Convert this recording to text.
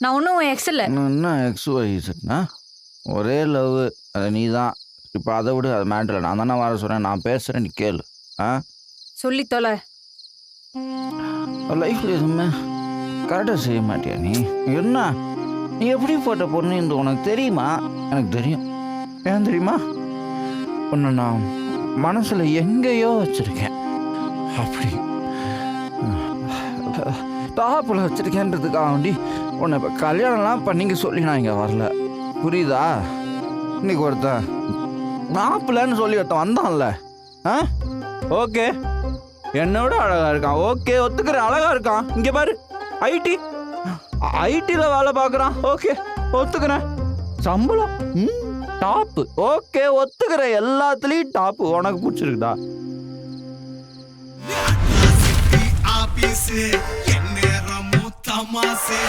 நான் ஒன்றும் உன் எக்ஸ் இல்லை. என்ன XYZனா ஒரே லவ், அது நீ தான். இப்போ அதை விட அது மேட்டர். நான் தானே வர சொல்கிறேன், நான் பேசுகிறேன், நீ கேளு. சொல்லி தொலை. லைஃப்பில் எதுவுமே கரெக்டாக செய்ய மாட்டியா நீ? என்ன நீ எப்படி போட்ட பொண்ணு இந்த உனக்கு தெரியுமா? எனக்கு தெரியும். ஏன் தெரியுமா? உன்னை நான் மனசில் எங்கேயோ வச்சுருக்கேன். அப்படி டாப்பில் வச்சுருக்கேன்றதுக்காக வேண்டி உன்னை இப்போ கல்யாணம்லாம் பண்ணிக்க சொல்லி நான் இங்கே வரல. புரியுதா? இன்னைக்கு ஒருத்தன் மாப்பிள்ளன்னு சொல்லி ஒருத்தன் வந்தான்ல, ஓகே என்னோட அழகா இருக்கான், ஓகே ஒத்துக்கிறேன், அழகா இருக்கான். இங்கே பாரு, ஐடியில் வேலை பார்க்குறான், ஓகே ஒத்துக்கிறேன். சம்பளம் டாப்பு, ஓகே ஒத்துக்கிறேன். எல்லாத்துலேயும் டாப்பு. உனக்கு பிடிச்சிருக்குதா? என்ன தமாசே